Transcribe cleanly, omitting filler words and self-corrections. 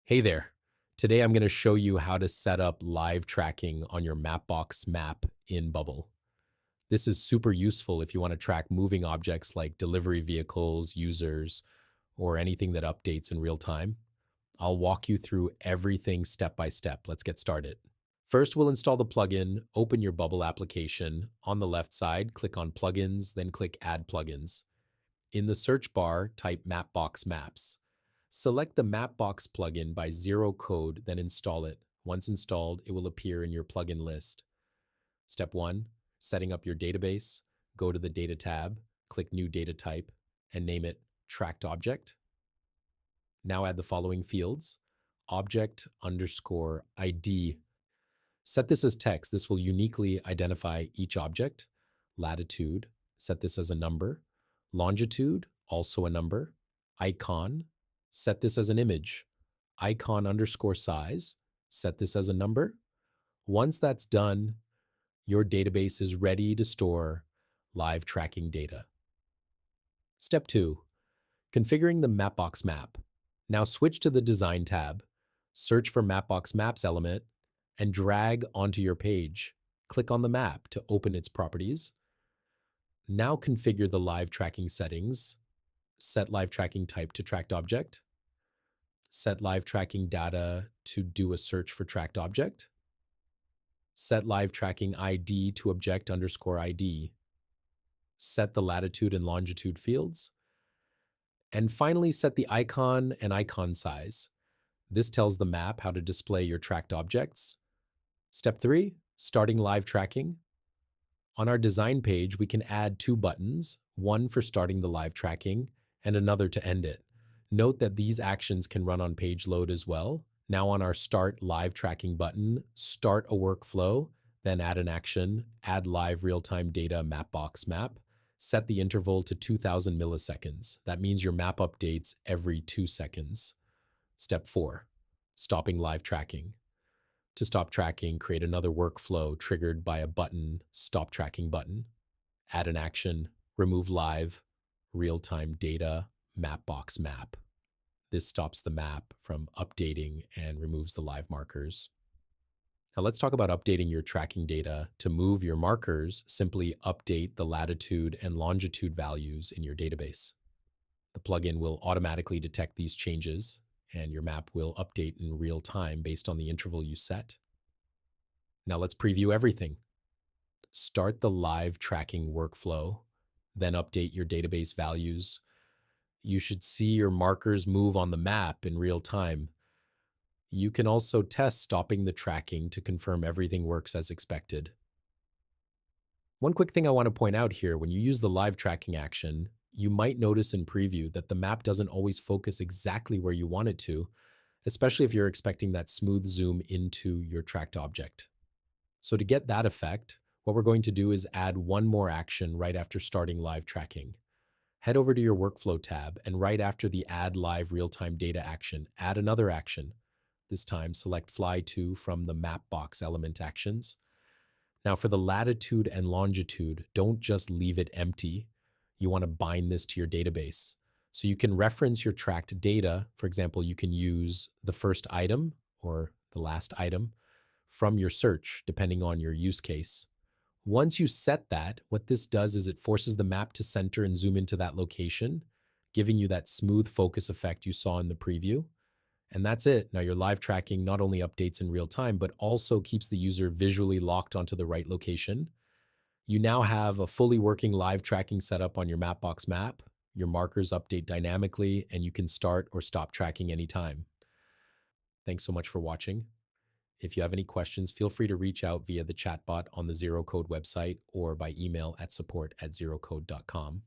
Hey there. Today I'm going to show you how to set up live tracking on your Mapbox map in Bubble. This is super useful if you want to track moving objects like delivery vehicles, users, or anything that updates in real time. I'll walk you through everything step by step. Let's get started. First, we'll install the plugin, open your Bubble application. On the left side, click on Plugins, then click Add Plugins. In the search bar, type Mapbox Maps. Select the Mapbox plugin by zeroqode, then install it. Once installed, it will appear in your plugin list. Step 1. Setting up your database. Go to the Data tab, click New Data Type, and name it Tracked Object. Now add the following fields. Object underscore ID. Set this as text. This will uniquely identify each object. Latitude, set this as a number. Longitude, also a number. Icon, set this as an image. Icon underscore size, set this as a number. Once that's done, your database is ready to store live tracking data. Step 2, configuring the Mapbox map. Now switch to the Design tab, search for Mapbox Maps element, and drag onto your page. Click on the map to open its properties. Now configure the live tracking settings. Set live tracking type to tracked object. Set live tracking data to do a search for tracked object. Set live tracking ID to object underscore ID. Set the latitude and longitude fields. And finally, set the icon and icon size. This tells the map how to display your tracked objects. Step 3, starting live tracking. On our design page, we can add two buttons, one for starting the live tracking and another to end it. Note that these actions can run on page load as well. Now on our Start Live Tracking button, start a workflow, then add an action, add live real-time data Mapbox map, set the interval to 2000 milliseconds. That means your map updates every 2 seconds. Step 4, stopping live tracking. To stop tracking, create another workflow triggered by a button, Stop Tracking button. Add an action, remove live, real-time data, Mapbox map. This stops the map from updating and removes the live markers. Now let's talk about updating your tracking data. To move your markers, simply update the latitude and longitude values in your database. The plugin will automatically detect these changes, and your map will update in real time based on the interval you set. Now let's preview everything. Start the live tracking workflow, then update your database values. You should see your markers move on the map in real time. You can also test stopping the tracking to confirm everything works as expected. One quick thing I want to point out here, when you use the live tracking action, you might notice in preview that the map doesn't always focus exactly where you want it to, especially if you're expecting that smooth zoom into your tracked object. So to get that effect, what we're going to do is add one more action right after starting live tracking. Head over to your Workflow tab, and right after the Add Live Real-Time Data action, add another action. This time, select Fly To from the Mapbox element actions. Now for the latitude and longitude, don't just leave it empty. You want to bind this to your database. So you can reference your tracked data. For example, you can use the first item or the last item from your search, depending on your use case. Once you set that, what this does is it forces the map to center and zoom into that location, giving you that smooth focus effect you saw in the preview. And that's it. Now your live tracking not only updates in real time, but also keeps the user visually locked onto the right location. You now have a fully working live tracking setup on your Mapbox map. Your markers update dynamically, and you can start or stop tracking anytime. Thanks so much for watching. If you have any questions, feel free to reach out via the chatbot on the zeroqode website or by email at support@zeroqode.com.